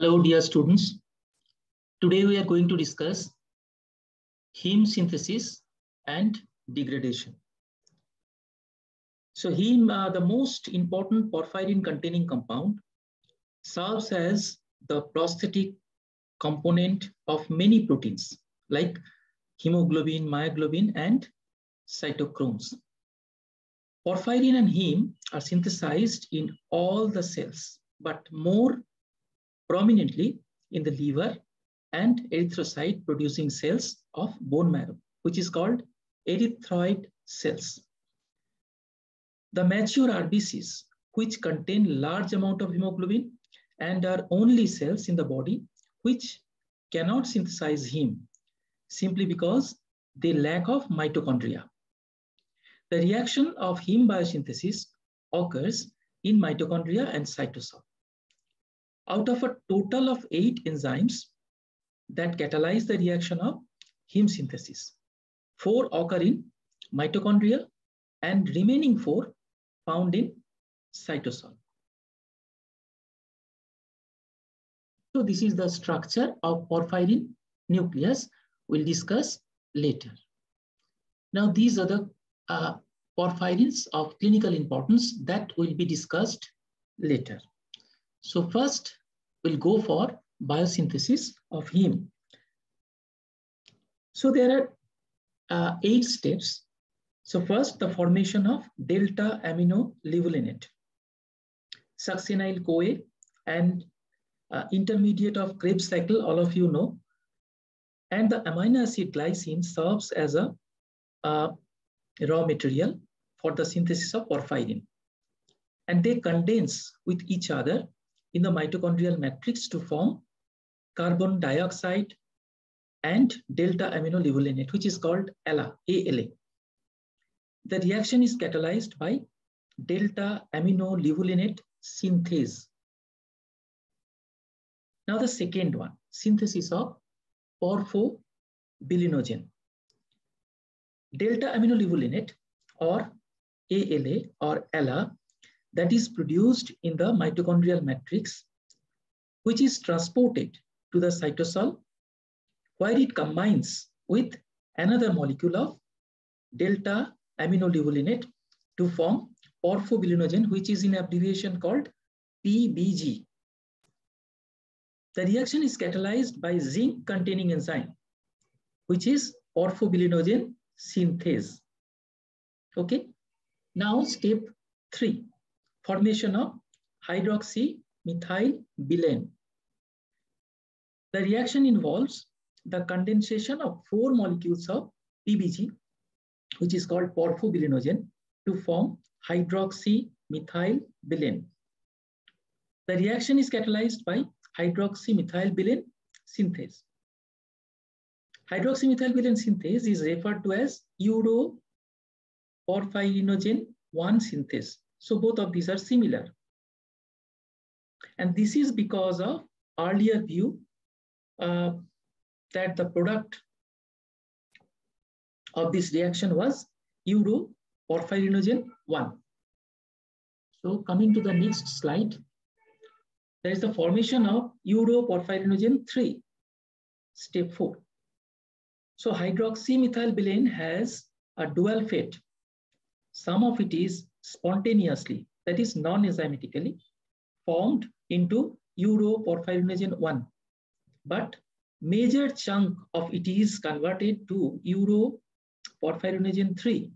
Hello, dear students. Today we are going to discuss heme synthesis and degradation. So heme, the most important porphyrin-containing compound, serves as the prosthetic component of many proteins like hemoglobin, myoglobin, and cytochromes. Porphyrin and heme are synthesized in all the cells, but more prominently in the liver and erythrocyte producing cells of bone marrow, which is called erythroid cells. The mature RBCs, which contain large amount of hemoglobin and are only cells in the body which cannot synthesize heme simply because they lack of mitochondria. The reaction of heme biosynthesis occurs in mitochondria and cytosol. Out of a total of 8 enzymes that catalyze the reaction of heme synthesis, 4 occur in mitochondria and remaining 4 found in cytosol. So this is the structure of porphyrin nucleus. We'll discuss later. Now these are the porphyrins of clinical importance that will be discussed later. So first, we'll go for biosynthesis of heme. So there are 8 steps. So first, the formation of delta amino levulinate, succinyl-CoA, and intermediate of Krebs cycle, all of you know. And the amino acid glycine serves as a raw material for the synthesis of porphyrin. And they condense with each other in the mitochondrial matrix to form carbon dioxide and delta amino levulinate, which is called ALA. The reaction is catalyzed by delta amino levulinate synthase. Now the second one, synthesis of porphobilinogen. Delta amino levulinate or ALA or ALA that is produced in the mitochondrial matrix, which is transported to the cytosol, where it combines with another molecule of delta amino levulinate to form porphobilinogen, which is in abbreviation called PBG. The reaction is catalyzed by zinc-containing enzyme, which is porphobilinogen synthase. Okay. Now step 3, formation of hydroxymethylbilane. The reaction involves the condensation of 4 molecules of PBG, which is called porphobilinogen, to form hydroxymethylbilane. The reaction is catalyzed by hydroxymethylbilane synthase. Hydroxymethylbilane synthase is referred to as uroporphyrinogen 1 synthase. So both of these are similar. And this is because of earlier view that the product of this reaction was uroporphyrinogen 1. So coming to the next slide, there is the formation of uroporphyrinogen 3, step 4. So hydroxymethylbilane has a dual fate. Some of it is spontaneously, that is non-enzymatically, formed into uroporphyrinogen 1. But major chunk of it is converted to uroporphyrinogen 3,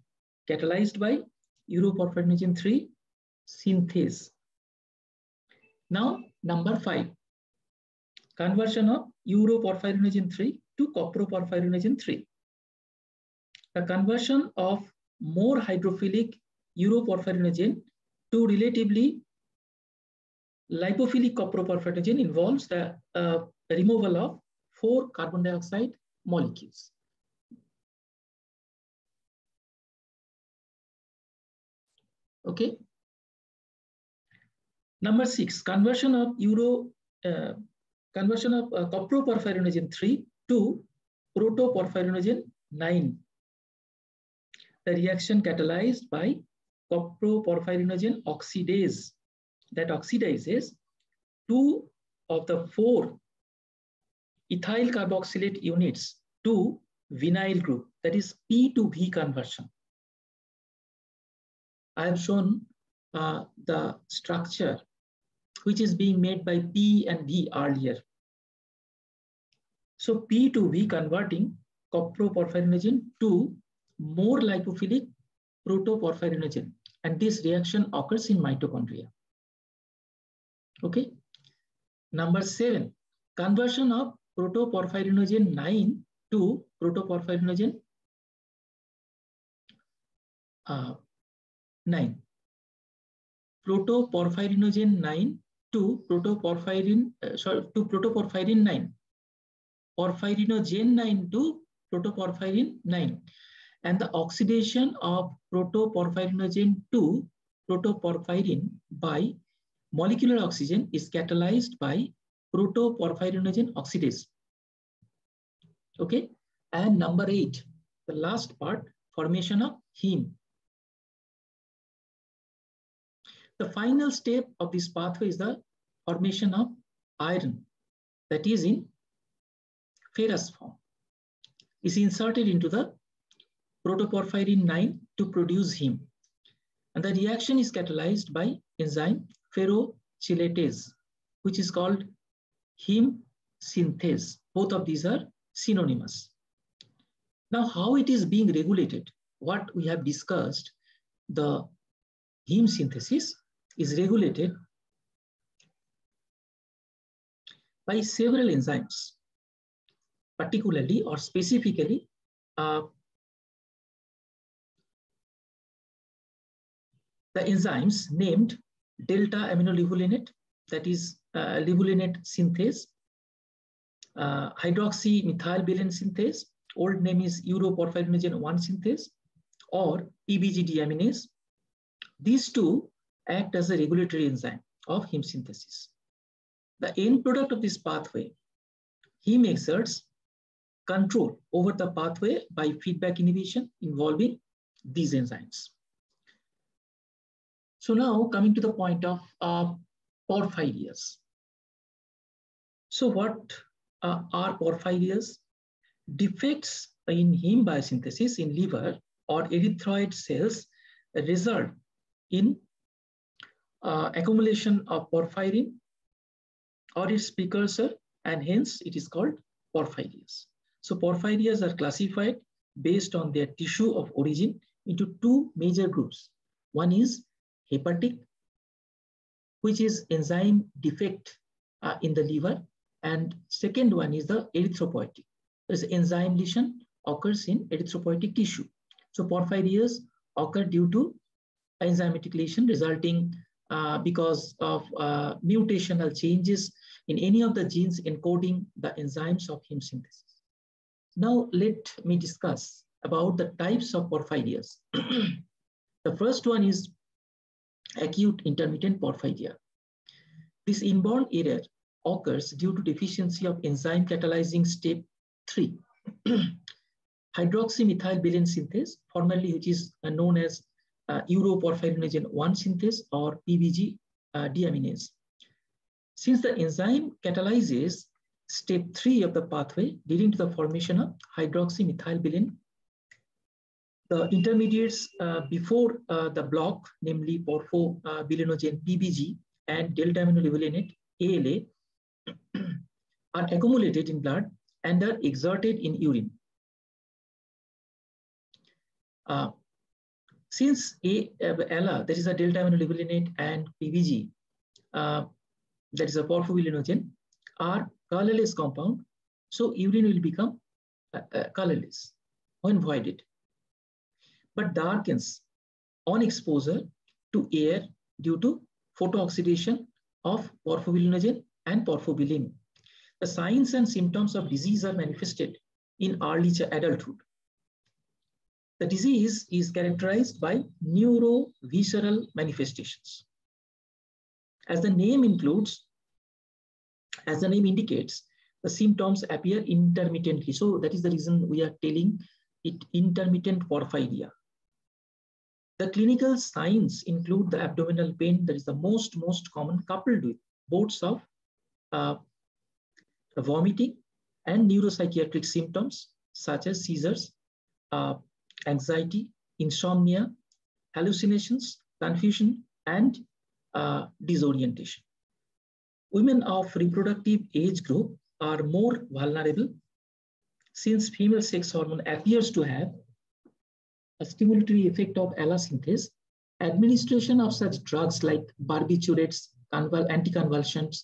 catalyzed by uroporphyrinogen 3 synthase. Now, number 5, conversion of uroporphyrinogen 3 to coproporphyrinogen 3. The conversion of more hydrophilic uroporphyrinogen to relatively lipophilic coproporphyrinogen involves the removal of 4 carbon dioxide molecules. Okay. Number 6, conversion of coproporphyrinogen 3 to protoporphyrinogen 9. The reaction catalyzed by coproporphyrinogen oxidase that oxidizes 2 of the 4 ethyl carboxylate units to vinyl group, that is P to V conversion. I have shown the structure which is being made by P and V earlier. So P to V converting coproporphyrinogen to more lipophilic protoporphyrinogen, and this reaction occurs in mitochondria. Okay. Number 7, conversion of protoporphyrinogen 9 to protoporphyrinogen 9. Protoporphyrinogen 9 to protoporphyrin protoporphyrin 9. Porphyrinogen 9 to protoporphyrin 9. And the oxidation of protoporphyrinogen to protoporphyrin by molecular oxygen is catalyzed by protoporphyrinogen oxidase. Okay. And number 8, the last part, formation of heme. The final step of this pathway is the formation of iron, that is in ferrous form, is inserted into the protoporphyrin 9 to produce heme. And the reaction is catalyzed by enzyme ferrochelatase, which is called heme synthase. Both of these are synonymous. Now, how it is being regulated? What we have discussed, the heme synthesis is regulated by several enzymes, particularly or specifically the enzymes named delta aminoleuvulinate, that is levulinate synthase, hydroxymethylbilin synthase, old name is uroporphyrinogen 1 synthase, or PBG deaminase. These two act as a regulatory enzyme of heme synthesis. The end product of this pathway, heme exerts control over the pathway by feedback inhibition involving these enzymes. So now coming to the point of porphyrias. So what are porphyrias? Defects in heme biosynthesis in liver or erythroid cells result in accumulation of porphyrin or its precursor, and hence it is called porphyrias. So porphyrias are classified based on their tissue of origin into 2 major groups. One is hepatic, which is enzyme defect in the liver, and second one is the erythropoietic. This enzyme lesion occurs in erythropoietic tissue. So porphyrias occur due to enzymatic lesion resulting because of mutational changes in any of the genes encoding the enzymes of heme synthesis. Now let me discuss about the types of porphyrias. The first one is acute intermittent porphyria. This inborn error occurs due to deficiency of enzyme catalyzing step 3. Hydroxymethylbilin synthase, formerly which is known as uroporphyrinogen 1 synthase or PBG deaminase. Since the enzyme catalyzes step 3 of the pathway leading to the formation of hydroxymethylbilin, the intermediates before the block, namely porphobilinogen PBG and delta aminoleuvulinate ALA, are accumulated in blood and are exerted in urine. Since ALA, that is a delta aminoleuvulinate, and PBG, that is a porphobilinogen, are colorless compound, so urine will become colorless when voided, but darkens on exposure to air due to photooxidation of porphobilinogen and porphobilin. The signs and symptoms of disease are manifested in early adulthood. The disease is characterized by neurovisceral manifestations. As the name indicates, the symptoms appear intermittently. So that is the reason we are telling it intermittent porphyria. The clinical signs include the abdominal pain, that is the most common, coupled with bouts of vomiting, and neuropsychiatric symptoms such as seizures, anxiety, insomnia, hallucinations, confusion, and disorientation. Women of reproductive age group are more vulnerable since female sex hormone appears to have a stimulatory effect of allosynthase. Administration of such drugs like barbiturates, anticonvulsants,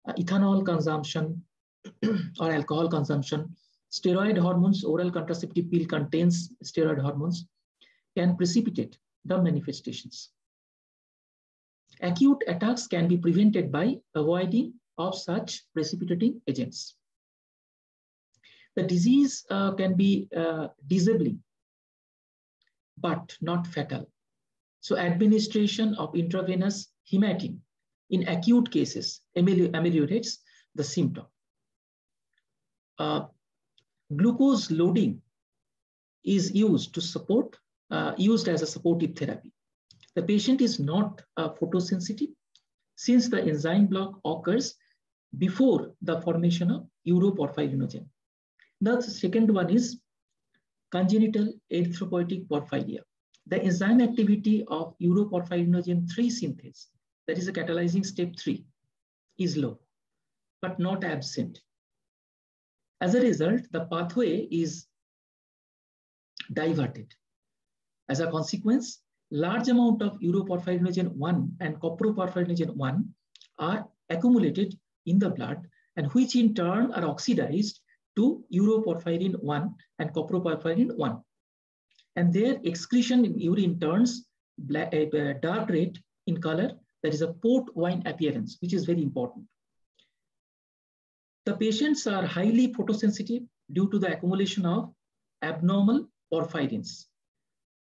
ethanol consumption or alcohol consumption, steroid hormones, oral contraceptive pill contains steroid hormones, can precipitate the manifestations. Acute attacks can be prevented by avoiding of such precipitating agents. The disease can be disabling, but not fatal. So administration of intravenous hematine in acute cases ameliorates the symptom. Glucose loading is used to support, used as a supportive therapy. The patient is not photosensitive since the enzyme block occurs before the formation of uroporphyrinogen. The second one is congenital erythropoietic porphyria. The enzyme activity of uroporphyrinogen 3 synthase, that is a catalyzing step 3, is low, but not absent. As a result, the pathway is diverted. As a consequence, large amount of uroporphyrinogen 1 and coproporphyrinogen 1 are accumulated in the blood, and which in turn are oxidized to uroporphyrin 1 and coproporphyrin 1. And their excretion in urine turns dark red in color, that is a port wine appearance, which is very important. The patients are highly photosensitive due to the accumulation of abnormal porphyrins.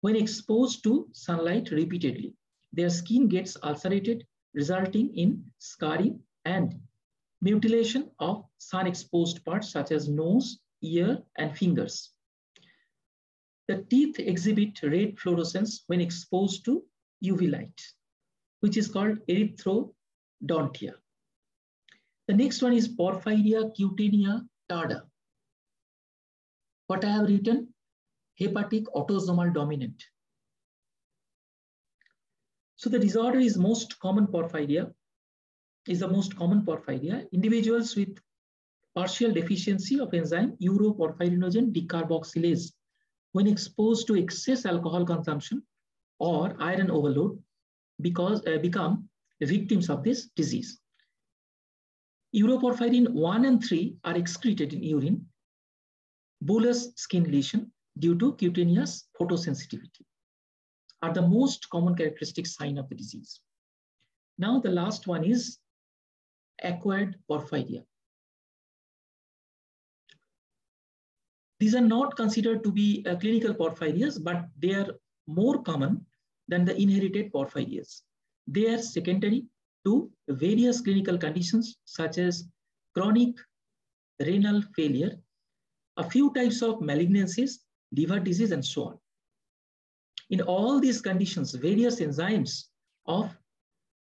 When exposed to sunlight repeatedly, their skin gets ulcerated, resulting in scarring and mutilation of sun-exposed parts such as nose, ear, and fingers. The teeth exhibit red fluorescence when exposed to UV light, which is called erythrodontia. The next one is Porphyria cutanea tarda. What I have written, hepatic autosomal dominant. So the disorder is most common porphyria, individuals with partial deficiency of enzyme uroporphyrinogen decarboxylase when exposed to excess alcohol consumption or iron overload become victims of this disease. Uroporphyrin 1 and 3 are excreted in urine, bullous skin lesion due to cutaneous photosensitivity are the most common characteristic sign of the disease. Now the last one is acquired porphyria. These are not considered to be clinical porphyrias, but they are more common than the inherited porphyrias. They are secondary to various clinical conditions such as chronic renal failure, a few types of malignancies, liver disease, and so on. In all these conditions, various enzymes of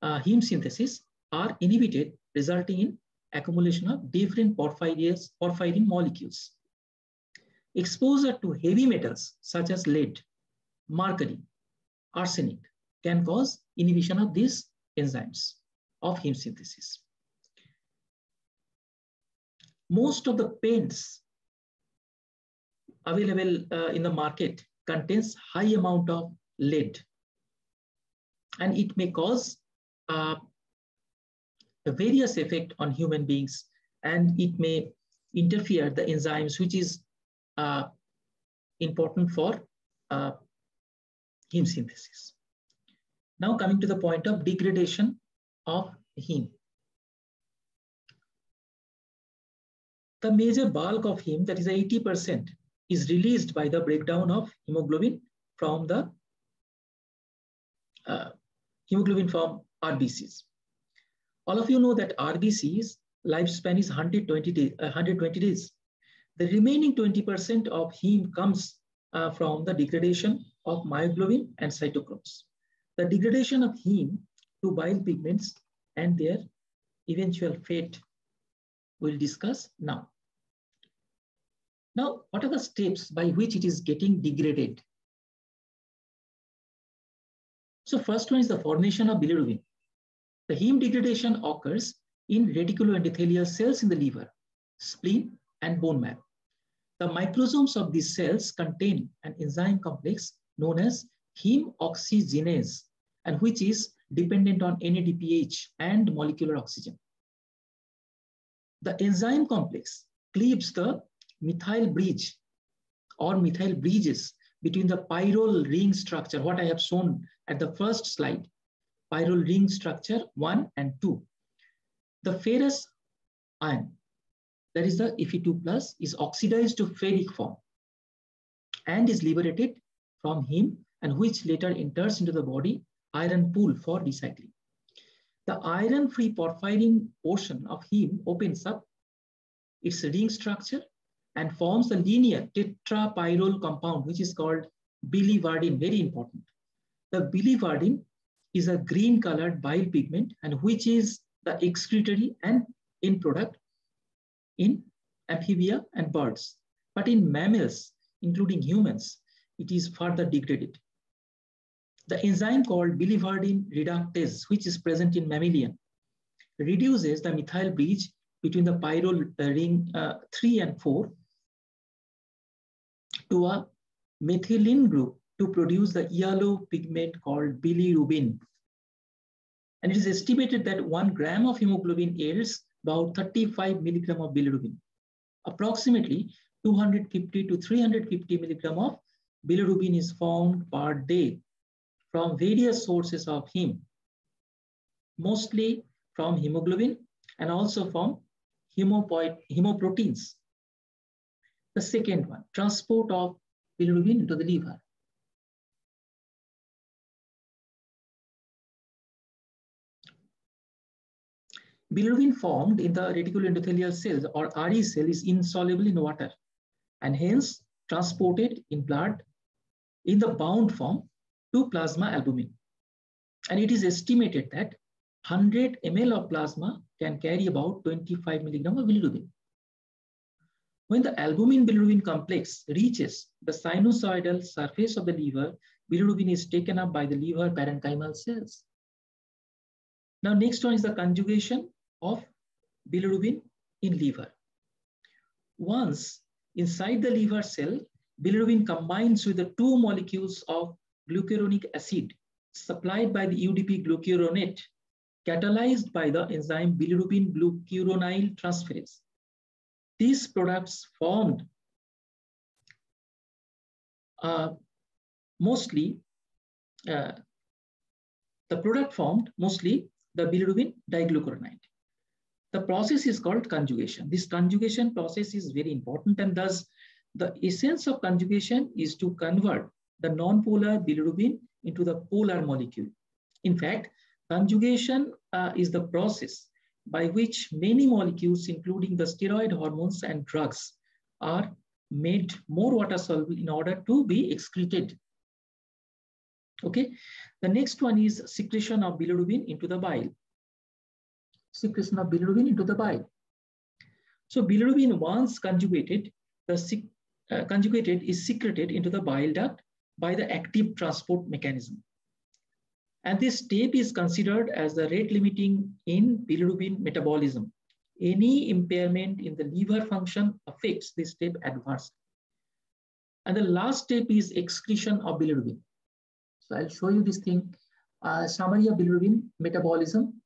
heme synthesis are inhibited, resulting in accumulation of different porphyrin molecules. Exposure to heavy metals such as lead, mercury, arsenic can cause inhibition of these enzymes of heme synthesis. Most of the paints available in the market contains high amount of lead, and it may cause a various effect on human beings, and it may interfere the enzymes which is important for heme synthesis. Now coming to the point of degradation of heme. The major bulk of heme, that is 80%, is released by the breakdown of hemoglobin from the RBCs. All of you know that RBCs lifespan is 120 days. The remaining 20% of heme comes from the degradation of myoglobin and cytochromes. The degradation of heme to bile pigments and their eventual fate we'll discuss now. Now, what are the steps by which it is getting degraded? So first one is the formation of bilirubin. The heme degradation occurs in reticuloendothelial cells in the liver, spleen, and bone marrow. The microsomes of these cells contain an enzyme complex known as heme oxygenase, and which is dependent on NADPH and molecular oxygen. The enzyme complex cleaves the methyl bridge or methyl bridges between the pyrrole ring structure, what I have shown at the first slide, pyrrole ring structure 1 and 2. The ferrous ion, that is the Fe2+, is oxidized to ferric form and is liberated from heme, and which later enters into the body iron pool for recycling. The iron-free porphyrin portion of heme opens up its ring structure and forms the linear tetrapyrrole compound, which is called biliverdin, very important. The biliverdin is a green-colored bile pigment, and which is the excretory and end product in amphibia and birds. But in mammals, including humans, it is further degraded. The enzyme called biliverdin reductase, which is present in mammalian, reduces the methyl bridge between the pyrrole ring 3 and 4 to a methylene group to produce the yellow pigment called bilirubin. And it is estimated that 1 gram of hemoglobin yields about 35 milligram of bilirubin. Approximately 250 to 350 milligram of bilirubin is found per day from various sources of heme, mostly from hemoglobin and also from hemoproteins. The second one, transport of bilirubin into the liver. Bilirubin formed in the reticuloendothelial cells or RE cell is insoluble in water and hence transported in blood in the bound form to plasma albumin. And it is estimated that 100 ml of plasma can carry about 25 milligram of bilirubin. When the albumin-bilirubin complex reaches the sinusoidal surface of the liver, bilirubin is taken up by the liver parenchymal cells. Now, next one is the conjugation of bilirubin in liver. Once inside the liver cell, bilirubin combines with the 2 molecules of glucuronic acid supplied by the UDP glucuronate, catalyzed by the enzyme bilirubin glucuronyl transferase. These products formed mostly the bilirubin diglucuronide. The process is called conjugation. This conjugation process is very important, and thus the essence of conjugation is to convert the non-polar bilirubin into the polar molecule. In fact, conjugation is the process by which many molecules, including the steroid hormones and drugs, are made more water soluble in order to be excreted. Okay, the next one is secretion of bilirubin into the bile. Secretion of bilirubin into the bile. So bilirubin, once conjugated, conjugated is secreted into the bile duct by the active transport mechanism. And this step is considered as the rate limiting in bilirubin metabolism. Any impairment in the liver function affects this step adversely. And the last step is excretion of bilirubin. So I'll show you this thing, summary of bilirubin metabolism.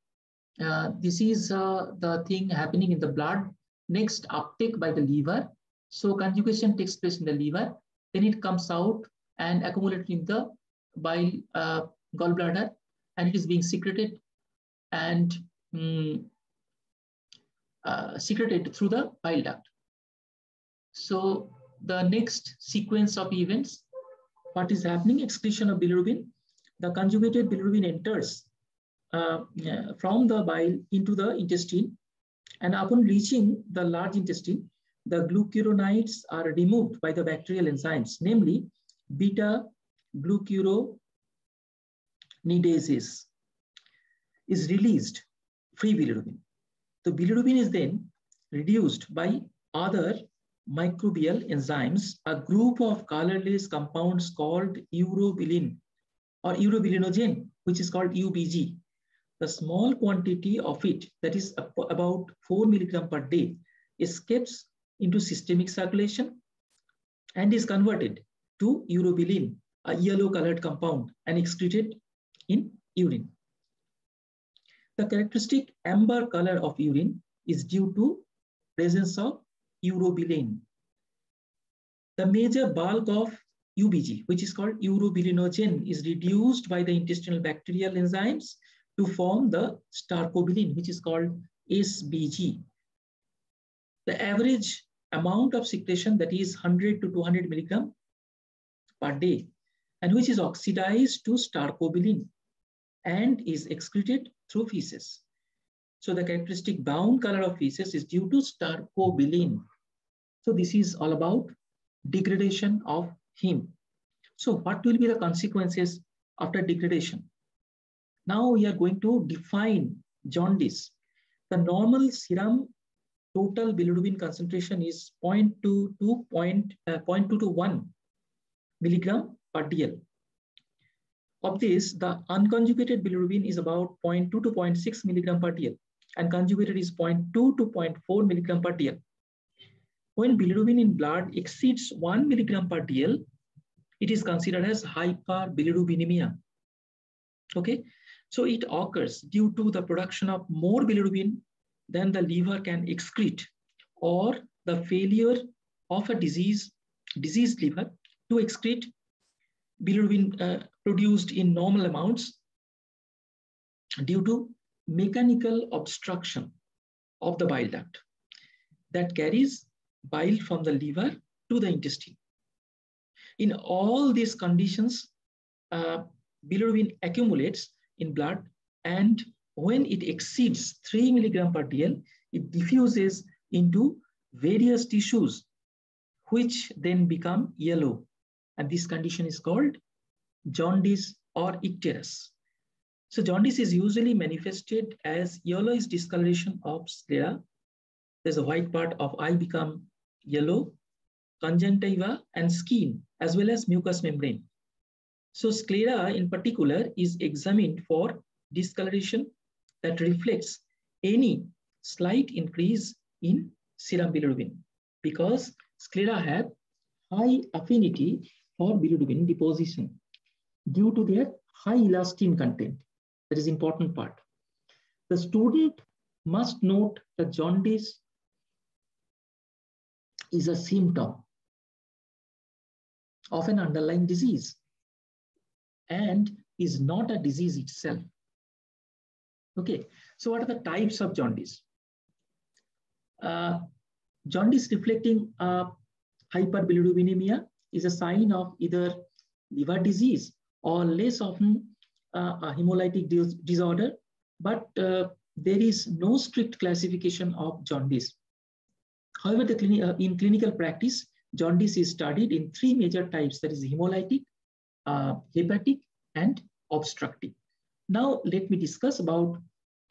This is the thing happening in the blood. Next, uptake by the liver. So conjugation takes place in the liver. Then it comes out and accumulated in the bile gallbladder, and it is being secreted and secreted through the bile duct. So the next sequence of events, what is happening? Excretion of bilirubin. The conjugated bilirubin enters from the bile into the intestine, and upon reaching the large intestine, the glucuronides are removed by the bacterial enzymes, namely beta glucuronidases is released, free bilirubin. The bilirubin is then reduced by other microbial enzymes, a group of colorless compounds called urobilin or urobilinogen, which is called UBG. The small quantity of it, that is about 4 milligram per day, escapes into systemic circulation and is converted to urobilin, a yellow colored compound, and excreted in urine. The characteristic amber color of urine is due to presence of urobilin. The major bulk of UBG, which is called urobilinogen, is reduced by the intestinal bacterial enzymes to form the stercobilin, which is called SBG. The average amount of secretion, that is 100 to 200 milligram per day, and which is oxidized to stercobilin and is excreted through feces. So the characteristic brown color of feces is due to stercobilin. So this is all about degradation of heme. So what will be the consequences after degradation? Now we are going to define jaundice. The normal serum total bilirubin concentration is 0.2 to 1 milligram per dl. Of this, the unconjugated bilirubin is about 0.2 to 0.6 milligram per dl, and conjugated is 0.2 to 0.4 milligram per dl. When bilirubin in blood exceeds 1 milligram per dl, it is considered as hyperbilirubinemia. Okay, so it occurs due to the production of more bilirubin than the liver can excrete, or the failure of a diseased liver to excrete bilirubin produced in normal amounts due to mechanical obstruction of the bile duct that carries bile from the liver to the intestine. In all these conditions, bilirubin accumulates in blood, and when it exceeds 3 milligram per dl, it diffuses into various tissues, which then become yellow. And this condition is called jaundice or icterus. So jaundice is usually manifested as yellowish discoloration of sclera. There's a white part of eye become yellow, conjunctiva and skin, as well as mucous membrane. So sclera in particular is examined for discoloration that reflects any slight increase in serum bilirubin, because sclera have high affinity for bilirubin deposition due to their high elastin content. That is important part. The student must note that jaundice is a symptom of an underlying disease and is not a disease itself. Okay, so what are the types of jaundice? Jaundice reflecting hyperbilirubinemia is a sign of either liver disease or less often a hemolytic disorder, but there is no strict classification of jaundice. However, in clinical practice, jaundice is studied in 3 major types, that is hemolytic, hepatic, and obstructive. Now, let me discuss about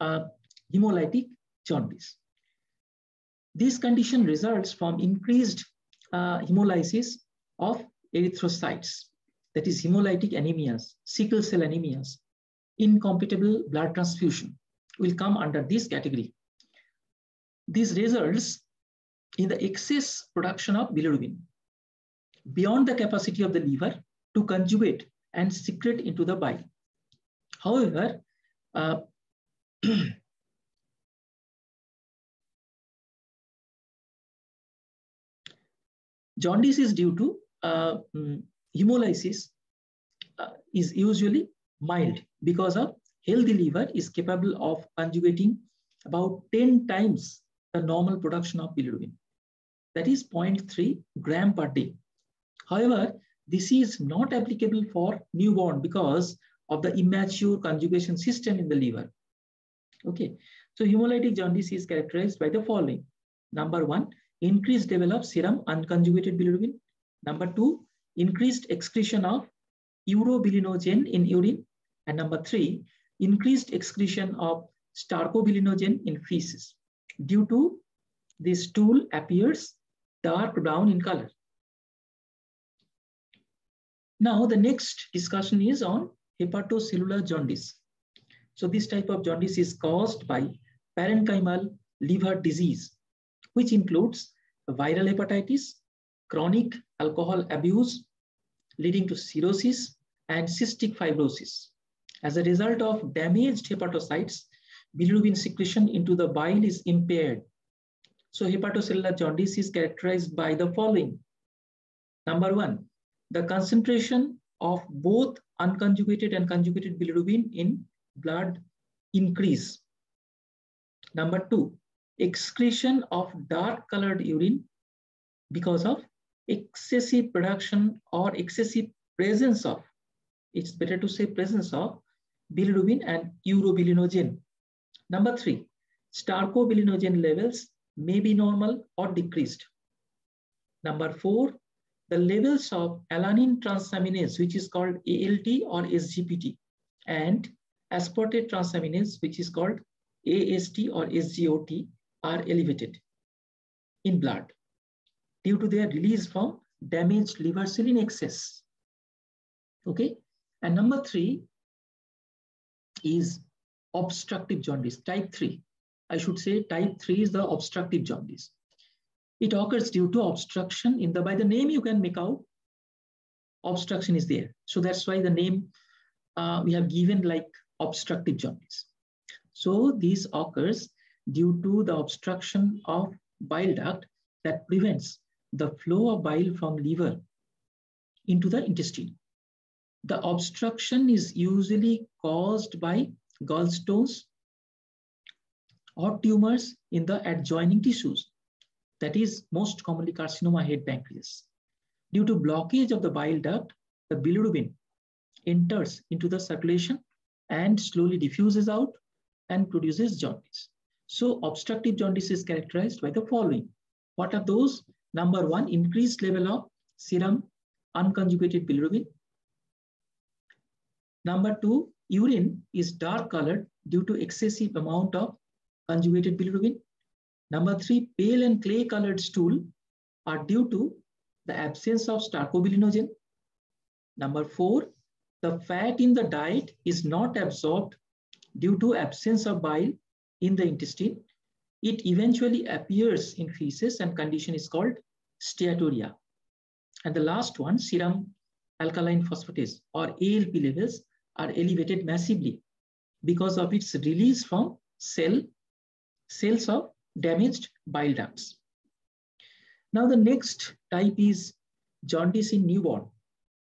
hemolytic jaundice. This condition results from increased hemolysis of erythrocytes, that is hemolytic anemias, sickle cell anemias, incompatible blood transfusion will come under this category. This results in the excess production of bilirubin beyond the capacity of the liver to conjugate and secrete into the bile. However, jaundice is due to hemolysis is usually mild because of healthy liver is capable of conjugating about 10 times the normal production of bilirubin, that is 0.3 gram per day. However, this is not applicable for newborn because of the immature conjugation system in the liver. Okay, so hemolytic jaundice is characterized by the following. Number 1, increased level of serum unconjugated bilirubin. Number 2, increased excretion of urobilinogen in urine. And number 3, increased excretion of stercobilinogen in feces due to the stool appears dark brown in color. Now, the next discussion is on hepatocellular jaundice. So this type of jaundice is caused by parenchymal liver disease, which includes viral hepatitis, chronic alcohol abuse leading to cirrhosis and cystic fibrosis. As a result of damaged hepatocytes, bilirubin secretion into the bile is impaired. So hepatocellular jaundice is characterized by the following. Number one, the concentration of both unconjugated and conjugated bilirubin in blood increase. Number two, excretion of dark colored urine because of excessive production or excessive presence of, it's better to say presence of, bilirubin and urobilinogen. Number three, starcobilinogen levels may be normal or decreased. Number four, the levels of alanine transaminase, which is called ALT or SGPT, and aspartate transaminase, which is called AST or SGOT, are elevated in blood due to their release from damaged liver cell in excess. Okay, and number three is obstructive jaundice, type 3. I should say type 3 is the obstructive jaundice. It occurs due to obstruction in the, by the name you can make out, obstruction is there. So that's why the name we have given like obstructive jaundice. So this occurs due to the obstruction of bile duct that prevents the flow of bile from liver into the intestine. The obstruction is usually caused by gallstones or tumors in the adjoining tissues. That is most commonly carcinoma head pancreas. Due to blockage of the bile duct, the bilirubin enters into the circulation and slowly diffuses out and produces jaundice. So obstructive jaundice is characterized by the following. What are those? Number one, increased level of serum unconjugated bilirubin. Number two, urine is dark colored due to excessive amount of conjugated bilirubin. Number three, pale and clay colored stool are due to the absence of starcobilinogen. Number four, the fat in the diet is not absorbed due to absence of bile in the intestine. It eventually appears in feces and condition is called steatorrhea. And the last one, serum alkaline phosphatase or ALP levels are elevated massively because of its release from cells of damaged bile ducts. Now the next type is jaundice in newborn.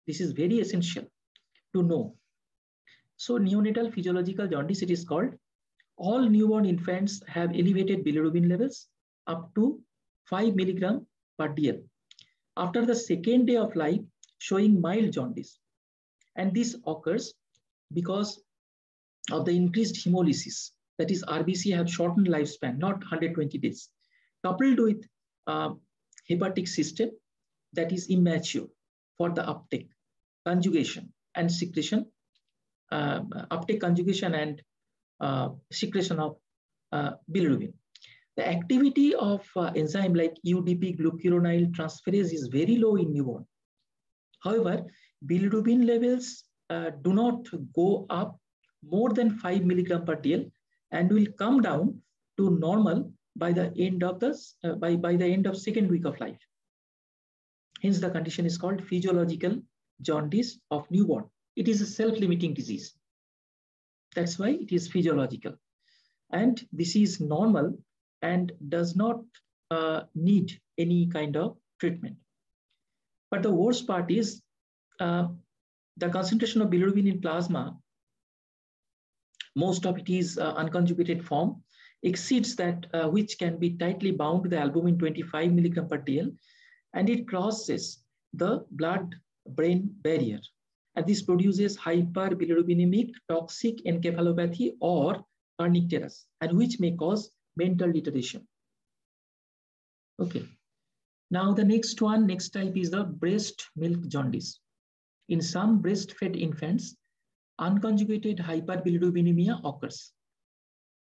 This is very essential to know. So neonatal physiological jaundice, it is called. All newborn infants have elevated bilirubin levels up to 5 milligram per dl after the second day of life, showing mild jaundice. And this occurs because of the increased hemolysis. That is, RBC have shortened lifespan, not 120 days, coupled with hepatic system that is immature for the uptake, conjugation, and secretion, uptake, conjugation, and secretion of bilirubin. The activity of enzyme like UDP glucuronide transferase is very low in newborn. However, bilirubin levels do not go up more than 5 milligram per dl and will come down to normal by the end of by the end of second week of life. Hence, the condition is called physiological jaundice of newborn. It is a self-limiting disease. That's why it is physiological. And this is normal and does not need any kind of treatment. But the worst part is the concentration of bilirubin in plasma, most of it is unconjugated form, exceeds that which can be tightly bound to the albumin 25 milligram per dl, and it crosses the blood-brain barrier. And this produces hyperbilirubinemic toxic encephalopathy or kernicterus, and which may cause mental retardation. Okay. Now the next type is the breast milk jaundice. In some breastfed infants, unconjugated hyperbilirubinemia occurs.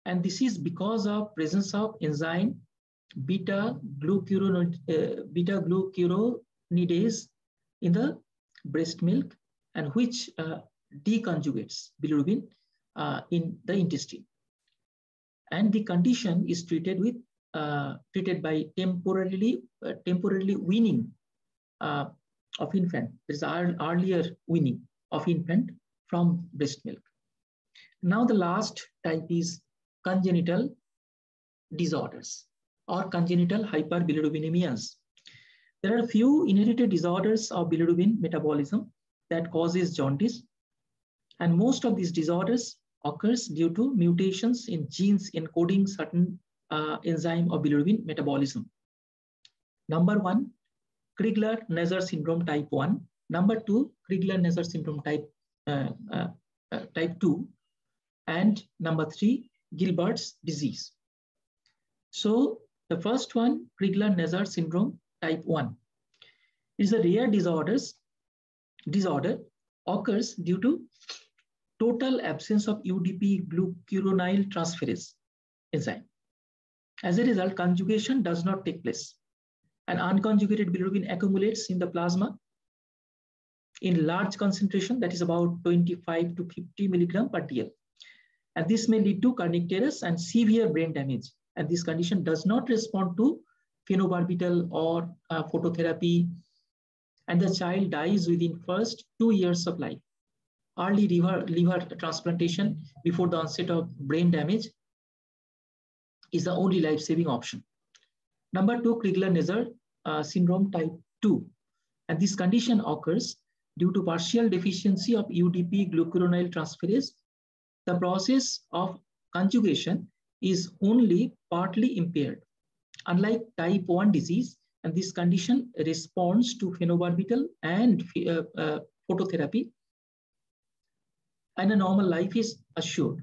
And this is because of presence of enzyme beta-glucuronidase in the breast milk, and which deconjugates bilirubin in the intestine. And the condition is treated by temporarily weaning of infant. There is earlier weaning of infant from breast milk. Now the last type is congenital disorders or congenital hyperbilirubinemias. There are a few inherited disorders of bilirubin metabolism that causes jaundice, and most of these disorders occurs due to mutations in genes encoding certain enzyme of bilirubin metabolism. Number 1, Crigler-Najjar syndrome type 1. Number 2, Crigler-Najjar syndrome type 2. And number 3, Gilbert's disease. So the first one, Crigler-Najjar syndrome type 1, is a rare disorder occurs due to total absence of UDP glucuronyl transferase enzyme. As a result, conjugation does not take place, and unconjugated bilirubin accumulates in the plasma in large concentration, that is about 25 to 50 milligram per dl. And this may lead to kernicterus and severe brain damage. And this condition does not respond to phenobarbital or phototherapy, and the child dies within first 2 years of life. Early liver transplantation before the onset of brain damage is the only life-saving option. Number 2, Crigler-Najjar syndrome type 2. And this condition occurs due to partial deficiency of UDP glucuronyl transferase. The process of conjugation is only partly impaired. Unlike type 1 disease, and this condition responds to phenobarbital and phototherapy, and a normal life is assured.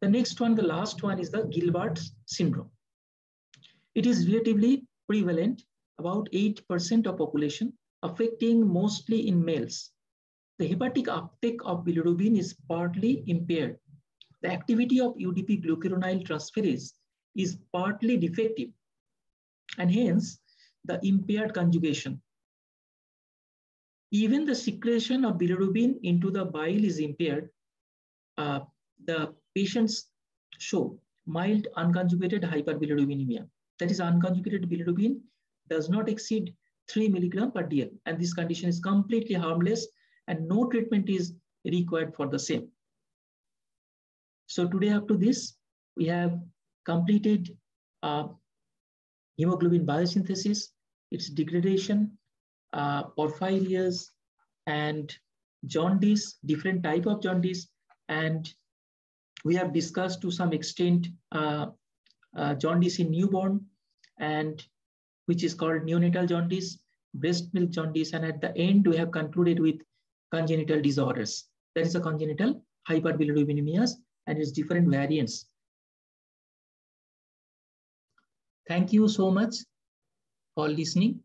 The next one, the last one, is the Gilbert's syndrome. It is relatively prevalent, about 8% of population, affecting mostly in males. The hepatic uptake of bilirubin is partly impaired. The activity of UDP glucuronyl transferase is partly defective, and hence the impaired conjugation. Even the secretion of bilirubin into the bile is impaired. The patients show mild unconjugated hyperbilirubinemia. That is, unconjugated bilirubin does not exceed 3 milligram per dl, and this condition is completely harmless and no treatment is required for the same. So today, up to this, we have completed hemoglobin biosynthesis, its degradation, porphyrias, and jaundice, different type of jaundice, and we have discussed to some extent jaundice in newborn, and which is called neonatal jaundice, breast milk jaundice, and at the end we have concluded with congenital disorders. That is a congenital hyperbilirubinemias and its different variants. Thank you so much for listening.